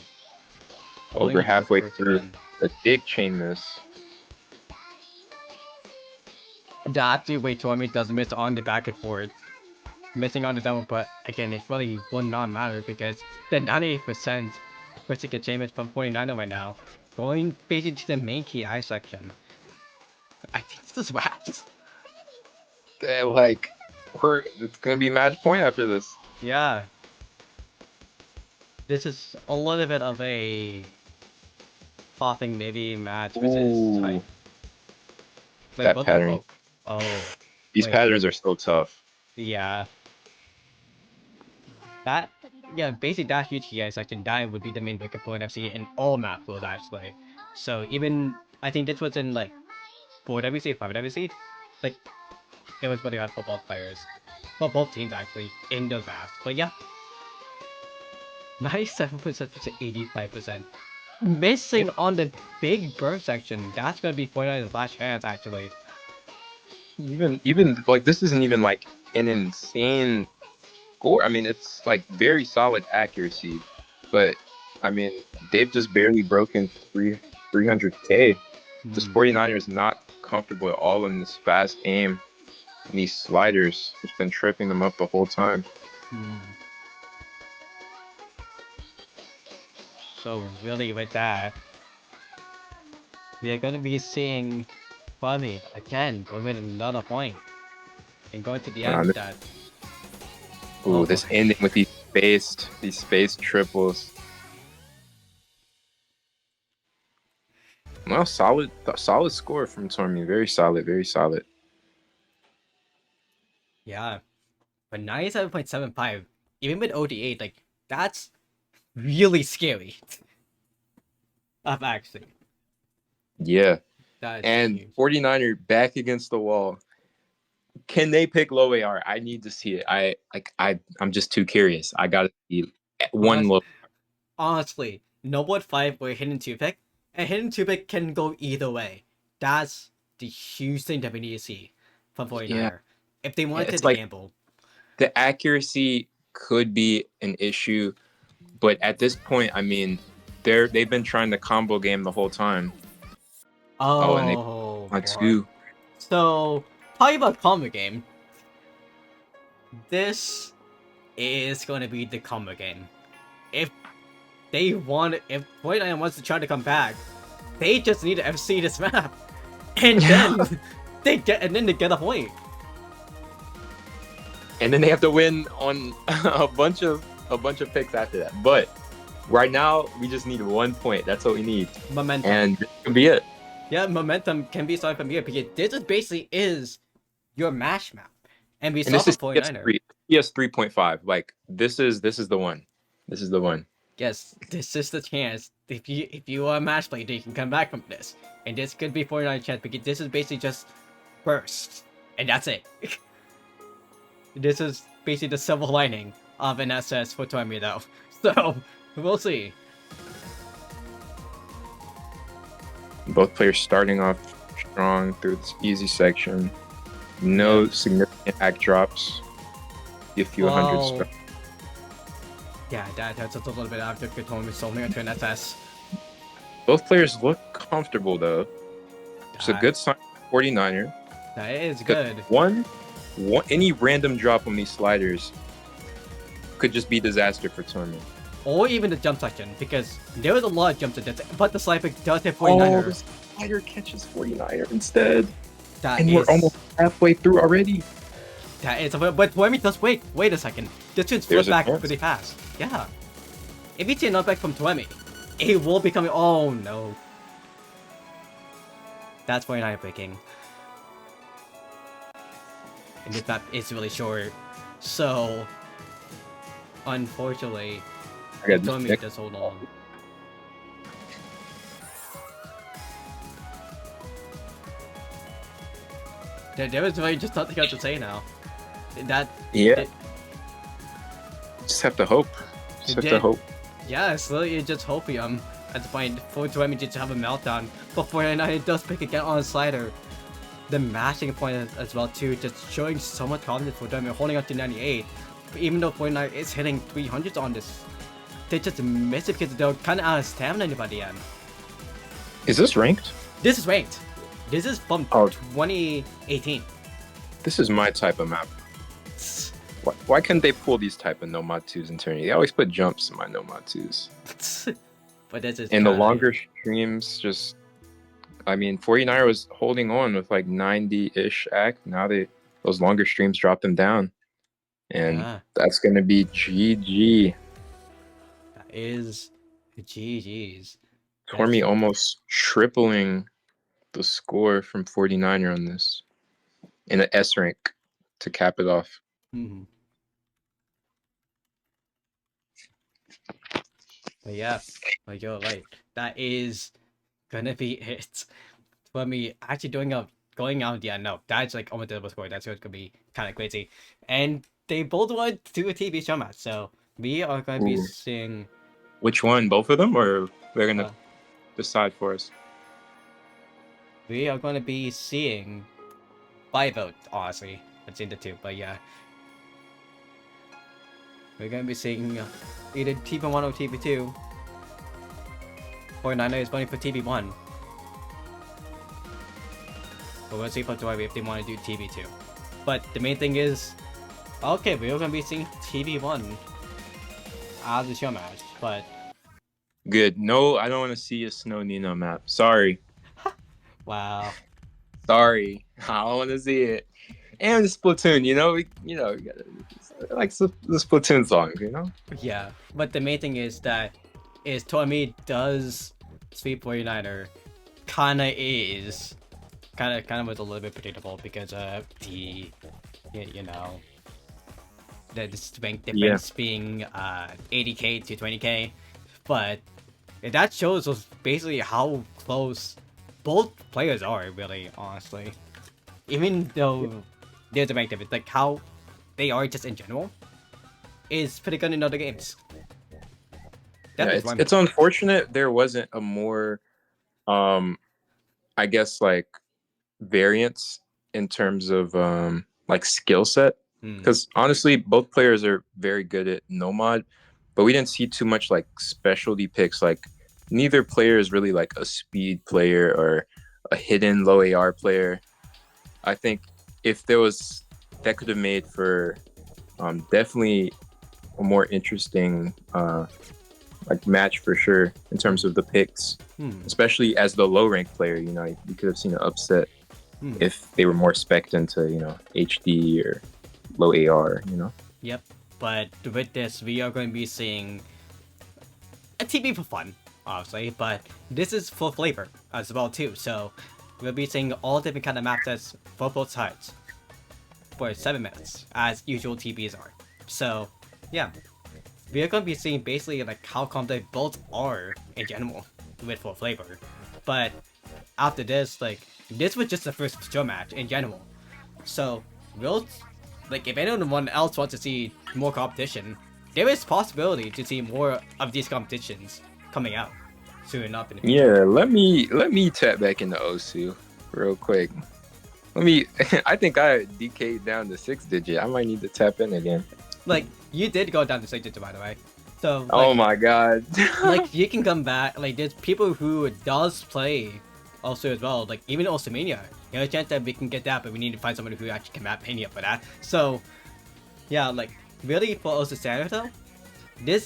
Over into the halfway first through again. a big chain miss. The actually way Tormi does miss on the back and forth. Missing on the double, but again, it really will not matter because the 98% critical achievement from 49 right now, going basically to the main key eye section. I think this is wax. Like, it's gonna be match point after this. Yeah, this is a little bit of a flopping maybe match versus Ooh, type. Wait, that both of them pattern. broke. Oh, These wait, patterns are so tough. yeah. That, yeah, basically that huge key eye section, that would be the main breaker point FC in all map rules actually. So even, I think this was in like 4WC, 5WC, like it was pretty hard for both players. For both teams actually, in those maps. But yeah, 97% to 85%. Yeah. Missing on the big burst section. That's gonna be 49's last chance actually. Even like this isn't even like an insane score. I mean, it's like very solid accuracy, but I mean, they've just barely broken 300K. This Hmm. 49er is not comfortable at all in this fast aim. And these sliders, it's been tripping them up the whole time. Hmm. So really with that, we are gonna be seeing Funny again with another point and going to the end Uh, with this, that. Oh ooh, this boy. ending with these spaced triples. Well, solid score from Tormi. Very solid, very solid. Yeah. But 97.75, even with OD8, like that's really scary. Actually. Yeah. That's And huge. 49er back against the wall. Can they pick low AR? I need to see it. I'm just too curious. I gotta see one Honest, low. honestly, Noble at 5 or Hidden 2 pick, and Hidden 2 pick can go either way. That's the huge thing that we need to see from Yeah, 49er. if they wanted It's to like gamble. the accuracy could be an issue, but at this point, I mean, they've been trying to combo game the whole time. Oh, and they Oh on boy. two. So talking about combo game, this is going to be the combo game. If if 49 wants to try to come back, they just need to FC this map, and then they get a point. And then they have to win on a bunch of picks after that. But right now, we just need 1 point. That's what we need, Momentum. and this could be it. Yeah, momentum can be started from here because this is basically is your mash map, and we And saw this is from 49er. PS 3.5. Like this is the one. This is the one. Yes, this is the chance. If you are a match player, you can come back from this, and this could be 49 chance because this is basically just burst, and that's it. This is basically the silver lining of an SS for Tormi though. So we'll see. Both players starting off strong through this easy section. No significant act drops. A few hundred. Yeah, that's a little bit after Tormi solely onto an SS. Both players look comfortable though. It's a good sign for 49er. That is good. One, any random drop on these sliders could just be disaster for Tormi. Or even the jump section, because there was a lot of jumps at that, but the slide pick does hit 49er. Oh, the slider catches 49er instead. And we're almost halfway through already. That is, but Tormi does wait a second. This should flip back pretty fast. Yeah. If you see a knockback from Tormi, it will be coming. Oh no. That's 49er picking. And this map is really short. So, unfortunately, Tormi does hold on. There was really just nothing else to say now. Just have to hope. Yeah, it's literally just hopium at the point for Tormi to have a meltdown. But 49 it does pick again on a slider. The mashing point as well too, just showing so much confidence for Tormi, holding up to 98. But even though 49 is hitting 300s on this, they just miss it because they're kind of out of stamina by the end. Is this ranked? This is ranked. This is from 2018. This is my type of map. Why couldn't they pull these type of no-mod 2s in Eternity? They always put jumps in my no-mod 2s. But this is and the longer streams just... I mean, 49er was holding on with like 90-ish act. Now those longer streams drop them down. And that's going to be GG. That is GG's. Tormi almost tripling the score from 49er on this. In an S rank to cap it off. But yeah, like you're right. That is gonna be it. For me, actually going out, yeah, no, that's like almost double score. That's what's gonna be kind of crazy. And they both went to a TV show match, so we are gonna be seeing. Which one? Both of them, or they're gonna decide for us? We are gonna be seeing by vote, honestly. I've seen the two, but yeah. We're gonna be seeing either TV1 or TV2. 49er is going for TV1. But we'll see for Tormi if they want to do TV2. But the main thing is, okay, we're gonna be seeing TV1 as the show match, but... Good. No, I don't want to see a Snow Nino map. Sorry. Wow. Sorry. I don't want to see it. And the Splatoon, you know, like the Splatoon songs, you know? Yeah, but the main thing is that Tormi does sweep 49er kinda was a little bit predictable because of the the strength difference being 80k to 20k, but that shows us basically how close both players are, really, honestly. Even though there's a rank difference, like how they are just in general is pretty good in other games. It's unfortunate there wasn't a more I guess like variance in terms of like skill set. Because honestly, both players are very good at no mod, but we didn't see too much like specialty picks. Like neither player is really like a speed player or a hidden low AR player. I think if there was that could have made for definitely a more interesting like match for sure in terms of the picks, especially as the low rank player. You know, you could have seen an upset if they were more spec'd into HD or low AR. Yep. But with this, we are going to be seeing a TP for fun, obviously, but this is for flavor as well too. So we'll be seeing all different kind of map sets for both sides for 7 minutes, as usual TPs are. So yeah, we are going to be seeing basically like how complex both are in general with full flavor. But after this, like this was just the first show match in general. So we'll like if anyone else wants to see more competition, there is possibility to see more of these competitions coming out soon enough in the future. Yeah, let me tap back into Osu real quick. I think I decayed down to 6 digit. I might need to tap in again. Like you did go down to 6 digit, by the way. So like, Oh my god. like you can come back. Like there's people who does play also as well. Like even also Mania. There's a chance that we can get that, but we need to find someone who actually can map Mania for that. So yeah, like really for also standard though,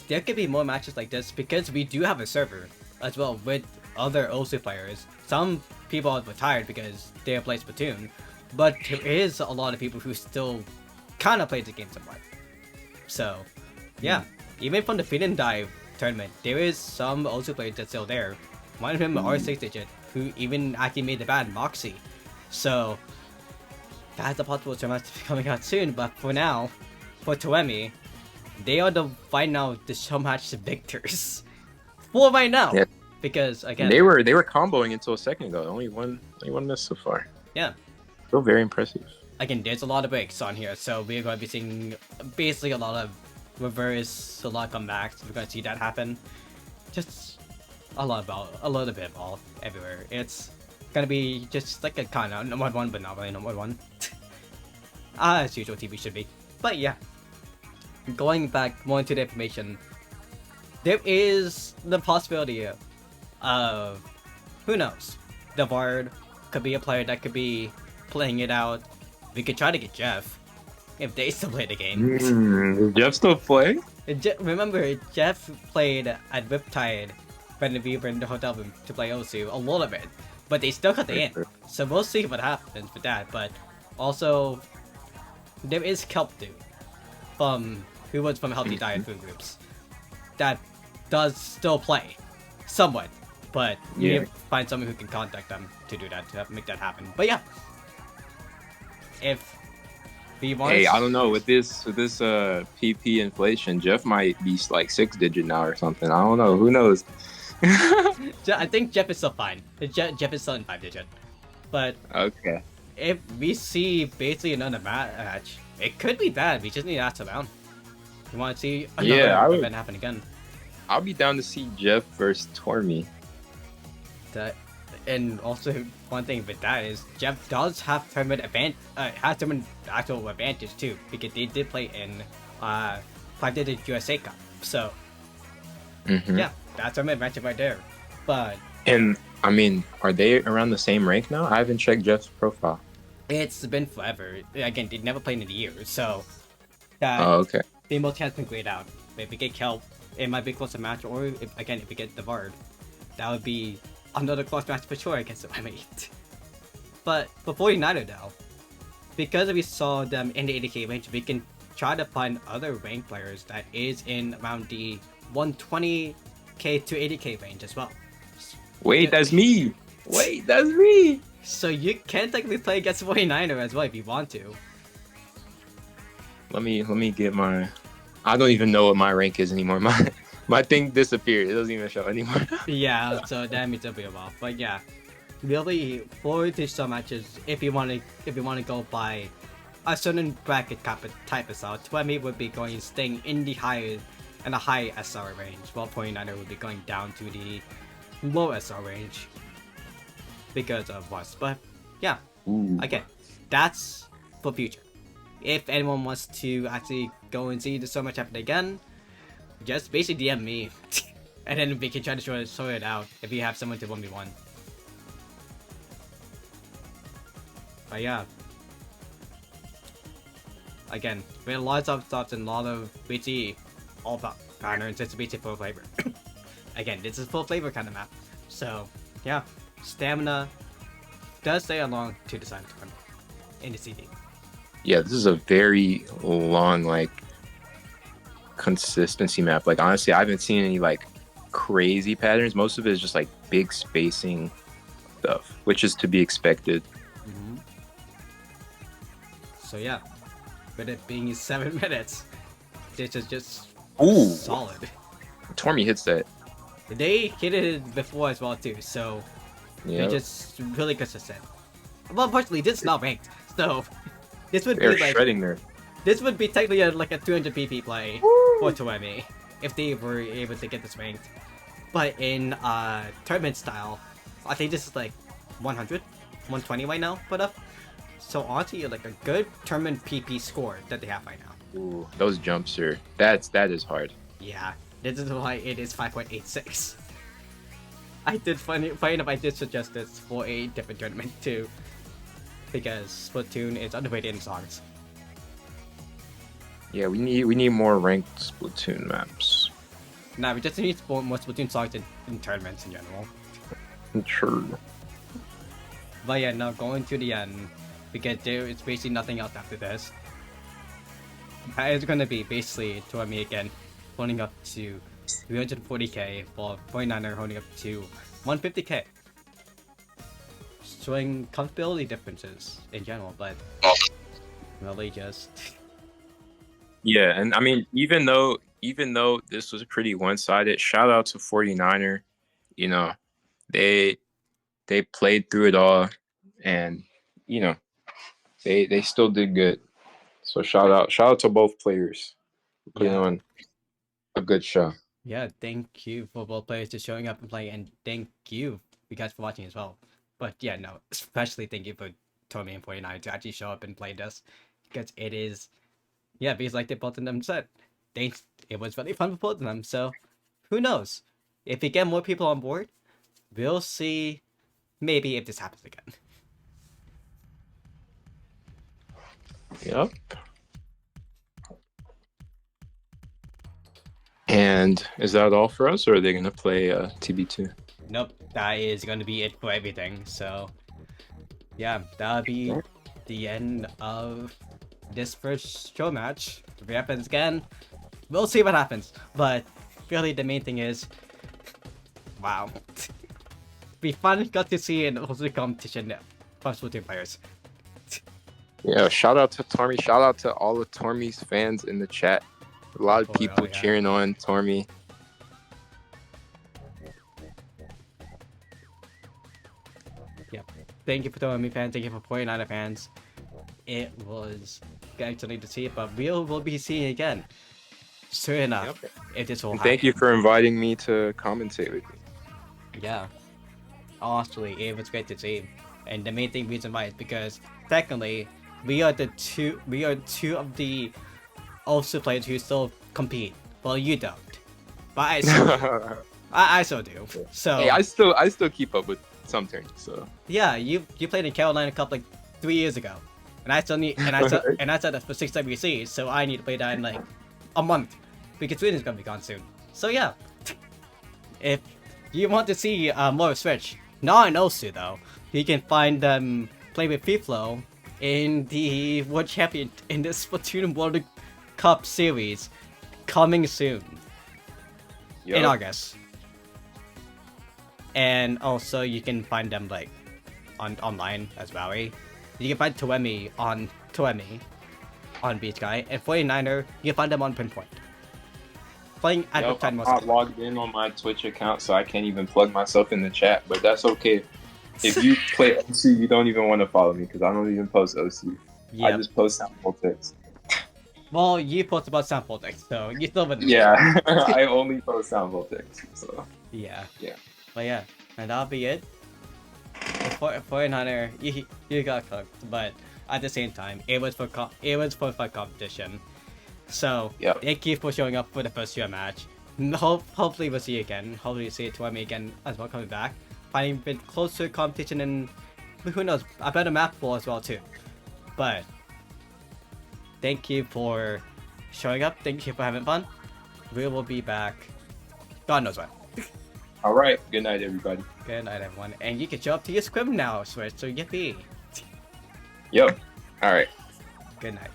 there could be more matches like this because we do have a server as well with other OSU players. Some people are retired because they play Splatoon, but there is a lot of people who still kind of play the game somewhat. So yeah, even from the Feed and Dive tournament, there is some OSU players that's still there. One of them are 6 digit who even actually made the band Moxie. So that's a possible tournament to be coming out soon. But for now, for Tormi, they are the right now the show match victors for right now. Yeah. Because again, they were comboing until a second ago. Only one miss so far. Yeah. Still very impressive. Again, there's a lot of breaks on here, so we're going to be seeing basically a lot of reverse, a lot of comebacks. We're going to see that happen. Just a little bit of all everywhere. It's gonna be just like a kind of number one, but not really number one. As usual, TV should be. But yeah, going back more into the information, there is the possibility of who knows. The Vard could be a player that could be playing it out. We could try to get Jeff if they still play the game. Jeff still play? Remember, Jeff played at Riptide when we were in the hotel room to play Osu a little bit, but they still cut the in. So we'll see what happens with that. But also, there is Kelp Dude who was from Healthy Diet Food Groups that does still play somewhat, but you need to find someone who can contact them to do that, to make that happen. But yeah, if we want, hey, I don't know, with this PP inflation, Jeff might be like 6 digit now or something. I don't know. Who knows? I think Jeff is still fine. Jeff is still in 5 digit, but okay. If we see basically another match, it could be bad. We just need to ask around. You want to see another event happen again? I'll be down to see Jeff versus Tormi. And also one thing with that is Jeff does have tournament actual advantage too, because they did play in 5-digit USA Cup. So yeah, that's tournament matchup right there. But I mean, are they around the same rank now? I haven't checked Jeff's profile. It's been forever. Again, they never played in a year, so okay. They both has been grayed out. If we get Kelp, it might be a closer match, or if we get the Vard, that would be another close match for sure against the M8. But for 49er though, because we saw them in the 80k range, we can try to find other rank players that is in around the 120k to 80k range as well. Wait, that's me! Wait, that's me! So you can technically play against 49er as well if you want to. Let me get my... I don't even know what my rank is anymore. My thing disappeared. It doesn't even show anymore. Yeah, so that means it'll be a while. But yeah, really for these some matches, if you want to go by a certain bracket type of style, 20 would be staying in the high SR range, while 49er would be going down to the low SR range because of Rust. But yeah, again, that's for future. if anyone wants to actually go and see the so much happen again, just basically DM me, and then we can try to sort it out if you have someone to 1v1. But yeah, again, we had lots of stuff and a lot of BT, all about patterns. It's BT full flavor. Again, this is full flavor kind of map, so yeah, stamina does stay along to the side of the tournament in the CD. Yeah, this is a very long, like, consistency map. Like, honestly, I haven't seen any, like, crazy patterns. Most of it is just, like, big spacing stuff, which is to be expected. Mm-hmm. So, yeah, with it being 7 minutes, this is just solid. Tormi hits that. They hit it before as well, too, so they're just really consistent. Well, unfortunately, this is not ranked, so this would They're be like shredding there. this would be technically like a 200 PP play for Tormi if they were able to get this ranked. But in tournament style, I think this is like 100, 120 right now put up. So honestly, like a good tournament PP score that they have right now. Ooh, those jumps are that is hard. Yeah, this is why it is 5.86. I did funny enough. I did suggest this for a different tournament too, because Splatoon is underrated in songs. Yeah, we need more ranked Splatoon maps. Nah, we just need more Splatoon songs in tournaments in general. True. But yeah, now going to the end, because there is basically nothing else after this. That is going to be basically Tormi again, holding up to 340k, while 49er holding up to 150k. Showing comfortability differences in general, but really just... Yeah, and I mean, even though this was pretty one-sided, shout out to 49er. You know, they played through it all, and you know, they still did good. So shout out to both players for putting on a good show. Yeah, thank you for both players just showing up and playing, and thank you guys for watching as well. But yeah, no, especially thank you for Tormi and 49 to actually show up and play this, because it is, yeah, because like they both of them said, it was really fun for both of them. So who knows? If we get more people on board, we'll see maybe if this happens again. Yep. And is that all for us, or are they gonna play TB2? Nope, that is going to be it for everything. So yeah, that'll be the end of this first show match. If it happens again, we'll see what happens. But really, the main thing is, wow, we finally got to see an also competition from Splatoon players. Yeah, shout out to Tormi. Shout out to all of Tormi's fans in the chat. A lot of people cheering on Tormi. Yep. Thank you for Tormi fans. Thank you for 49er fans. It was excellent to see, but we'll be seeing it again soon enough. Yep. If this will happen. Thank you for inviting me to commentate with you. Yeah. Honestly, it was great to see. And the main reason why is because technically we are two of the also players who still compete. Well, you don't, but I still do. I still do. So hey, I still keep up with some tournaments. So yeah, you played in Carolina Cup like 3 years ago, and I still need and I said that for 6WC, so I need to play that in like a month because Sweden's gonna be gone soon. So yeah, if you want to see more of Switch, not in Osu though, you can find them play with FreeFlow in the World Champion in the Splatoon World Cup series coming soon in August. And also you can find them like online as well. You can find Tormi on Beach Guy, and 49er you can find them on Pinpoint. Playing at the time. I'm not logged in on my Twitch account, so I can't even plug myself in the chat, but that's okay. If you play OC, you don't even want to follow me because I don't even post OC. Yep. I just post sample text. Well, you post about sample text, so you still wouldn't. Yeah, I only post sample text. So yeah. Yeah. But yeah, and that'll be it. For 49er, you got cooked, but at the same time, it was for fun competition. So Yep. thank you for showing up for the first year match. Hopefully we'll see you again. Hopefully we'll see it to me again as well coming back. Finding a bit closer competition and who knows, a better map pool as well too. But thank you for showing up. Thank you for having fun. We will be back. God knows when. All right. Good night, everybody. Good night, everyone. And you can show up to your script now, Switch. So yippee. Yep. All right. Good night.